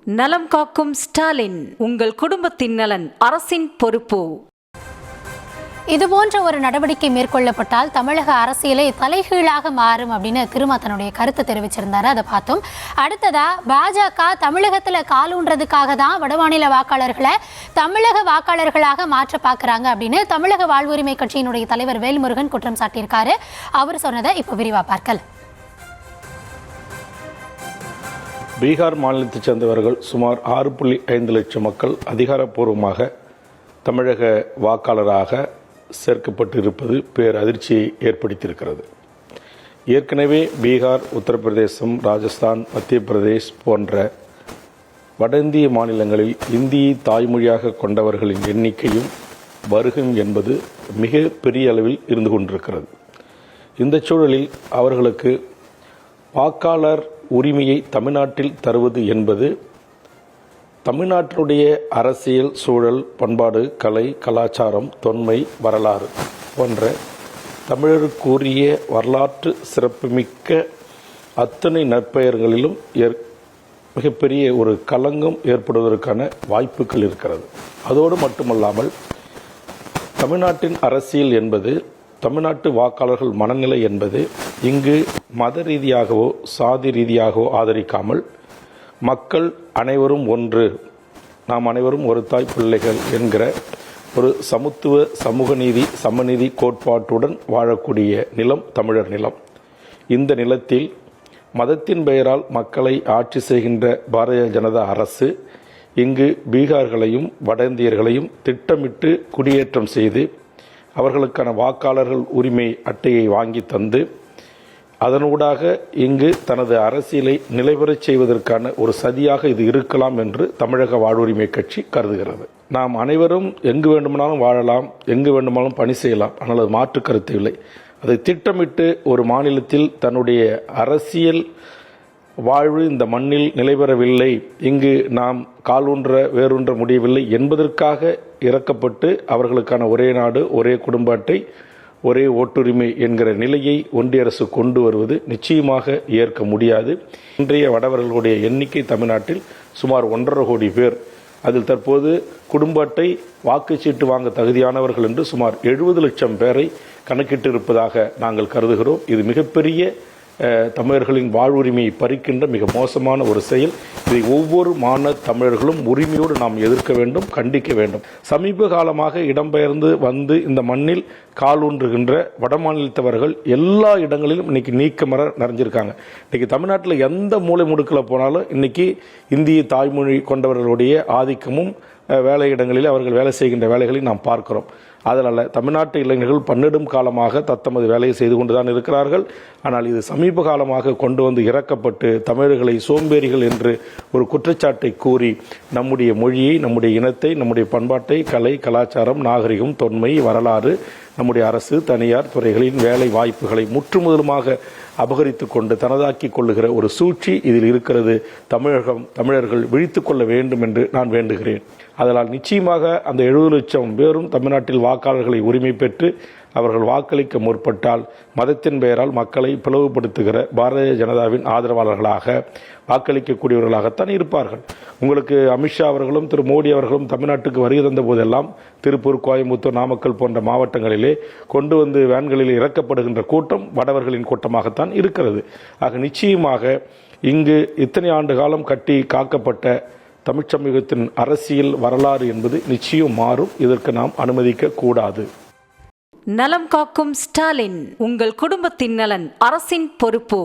நலம் காக்கும் ஸ்டாலின், உங்கள் குடும்பத்தின் நலன் அரசின் பொறுப்பு. இதுபோன்ற ஒரு நடவடிக்கை மேற்கொள்ளப்பட்டால் தமிழக அரசியலை தலைகீழாக மாறும் அப்படின்னு திருமா தன்னுடைய கருத்தை தெரிவிச்சிருந்தாரு. அதை பார்த்தோம். அடுத்ததா பாஜக தமிழகத்துல காலூன்றதுக்காக தான் வடமாநில வாக்காளர்களை தமிழக வாக்காளர்களாக மாற்ற பார்க்கறாங்க அப்படின்னு தமிழக வாழ்வுரிமை கட்சியினுடைய தலைவர் வேல்முருகன் குற்றம் சாட்டியிருக்காரு. அவர் சொன்னதை இப்போ விரிவா பார்க்கலாம். பீகார் மாநிலத்தைச் சேர்ந்தவர்கள் சுமார் 6.5 லட்சம் மக்கள் அதிகாரப்பூர்வமாக தமிழக வாக்காளராக சேர்க்கப்பட்டு இருப்பது பேரதிர்ச்சியை ஏற்படுத்தியிருக்கிறது. ஏற்கனவே பீகார், உத்தரப்பிரதேசம், ராஜஸ்தான், மத்திய பிரதேஷ் போன்ற வட இந்திய மாநிலங்களில் இந்தியை தாய்மொழியாக கொண்டவர்களின் எண்ணிக்கையும் வருகையும் என்பது மிக பெரிய அளவில் இருந்து கொண்டிருக்கிறது. இந்த சூழலில் அவர்களுக்கு வாக்காளர் உரிமையை தமிழ்நாட்டில் தருவது என்பது தமிழ்நாட்டினுடைய அரசியல் சூழல், பண்பாடு, கலை, கலாச்சாரம், தொன்மை, வரலாறு போன்ற தமிழருக்குரிய வரலாற்று சிறப்புமிக்க அத்தனை நற்பெயர்களிலும் மிகப்பெரிய ஒரு களங்கம் ஏற்படுவதற்கான வாய்ப்புகள் இருக்கிறது. அதோடு மட்டுமல்லாமல் தமிழ்நாட்டின் அரசியல் என்பது, தமிழ்நாட்டு வாக்காளர்கள் மனநிலை என்பது இங்கு மத ரீதியாகவோ சாதி ரீதியாகவோ ஆதரிக்காமல் மக்கள் அனைவரும் ஒன்று, நாம் அனைவரும் ஒரு தாய் பிள்ளைகள் என்கிற ஒரு சமத்துவ, சமூக நீதி, சமநீதி கோட்பாட்டுடன் வாழக்கூடிய நிலம் தமிழர் நிலம். இந்த நிலத்தில் மதத்தின் பெயரால் மக்களை ஆட்சி செய்கின்ற பாரதிய ஜனதா அரசு இங்கு பீகார்களையும் வட இந்தியர்களையும் திட்டமிட்டு குடியேற்றம் செய்து அவர்களுக்கான வாக்காளர்கள் உரிமை அட்டையை வாங்கி தந்து அதனூடாக இங்கு தனது அரசியலை நிலைபெறச் செய்வதற்கான ஒரு சதியாக இது இருக்கலாம் என்று தமிழக வாழ்வுரிமை கட்சி கருதுகிறது. நாம் அனைவரும் எங்கு வேண்டுமானாலும் வாழலாம், எங்கு வேண்டுமானாலும் பணி செய்யலாம், ஆனால் அது மாற்று கருத்து இல்லை. அதை திட்டமிட்டு ஒரு மாநிலத்தில் தன்னுடைய அரசியல் வாழ்வு இந்த மண்ணில் நிலைபெறவில்லை, இங்கு நாம் காலூன்ற வேரூன்ற முடியவில்லை என்பதற்காக இறக்கப்பட்டு அவர்களுக்கான ஒரே நாடு, ஒரே குடும்ப அட்டை, ஒரே ஓட்டுரிமை என்கிற நிலையை ஒன்றிய அரசு கொண்டு வருவது நிச்சயமாக ஏற்க முடியாது. இன்றைய வடவர்களுடைய எண்ணிக்கை தமிழ்நாட்டில் சுமார் 1.5 கோடி பேர். அதில் தற்போது குடும்ப அட்டை, வாக்குச்சீட்டு வாங்க தகுதியானவர்கள் என்று சுமார் 70 லட்சம் பேரை கணக்கிட்டு இருப்பதாக நாங்கள் கருதுகிறோம். இது மிகப்பெரிய தமிழர்களின் வாழ்வுரிமையை பறிக்கின்ற மிக மோசமான ஒரு செயல். இதை ஒவ்வொரு மாநில தமிழர்களும் உரிமையோடு நாம் எதிர்க்க வேண்டும், கண்டிக்க வேண்டும். சமீப காலமாக இடம்பெயர்ந்து வந்து இந்த மண்ணில் காலூன்றுகின்ற வட மாநிலத்தவர்கள் எல்லா இடங்களிலும் இன்னைக்கு நீக்கமர நிறைஞ்சிருக்காங்க. இன்னைக்கு தமிழ்நாட்டில் எந்த மூலை முடுக்கில் போனாலும் இன்னைக்கு இந்திய தாய்மொழி கொண்டவர்களுடைய ஆதிக்கமும் வேலையிடங்களில் அவர்கள் வேலை செய்கின்ற வேலைகளை நாம் பார்க்கிறோம். அதனால் தமிழ்நாட்டு இளைஞர்கள் பன்னெடும் காலமாக தத்தமது வேலையை செய்து கொண்டுதான் இருக்கிறார்கள். ஆனால் இது சமீப காலமாக கொண்டு வந்து இறக்கப்பட்டு தமிழர்களை சோம்பேறிகள் என்று ஒரு குற்றச்சாட்டை கூறி நம்முடைய மொழியை, நம்முடைய இனத்தை, நம்முடைய பண்பாட்டை, கலை, கலாச்சாரம், நாகரிகம், தொன்மை, வரலாறு, நம்முடைய அரசு, தனியார் துறைகளின் வேலை வாய்ப்புகளை முற்றுமுதலுமாக அபகரித்து கொண்டு தனதாக்கி கொள்ளுகிற ஒரு சூழ்ச்சி இதில் இருக்கிறது. தமிழர்கள் விழித்துக் கொள்ள வேண்டும் என்று நான் வேண்டுகிறேன். அதனால் நிச்சயமாக அந்த 70 லட்சம் பேரும் தமிழ்நாட்டில் வாக்காளர்களை உரிமை பெற்று அவர்கள் வாக்களிக்க முற்பட்டால் மதத்தின் பெயரால் மக்களை பிளவுபடுத்துகிற பாரதிய ஜனதாவின் ஆதரவாளர்களாக, வாக்களிக்கக்கூடியவர்களாகத்தான் இருப்பார்கள். உங்களுக்கு அமித்ஷா அவர்களும் திரு மோடி அவர்களும் தமிழ்நாட்டுக்கு வருகை தந்த போதெல்லாம் திருப்பூர், கோயம்புத்தூர், நாமக்கல் போன்ற மாவட்டங்களிலே கொண்டு வந்து வேன்களில் இறக்கப்படுகின்ற கூட்டம் வடவர்களின் கூட்டமாகத்தான் இருக்கிறது. ஆக நிச்சயமாக இங்கு இத்தனை ஆண்டு காலம் கட்டி காக்கப்பட்ட தமிழ்ச் சமூகத்தின் அரசியல் வரலாறு என்பது நிச்சயம் மாறும். இதற்கு நாம் அனுமதிக்க கூடாது. நலம் காக்கும் ஸ்டாலின், உங்கள் குடும்பத்தின் நலன் அரசின் பொறுப்பு.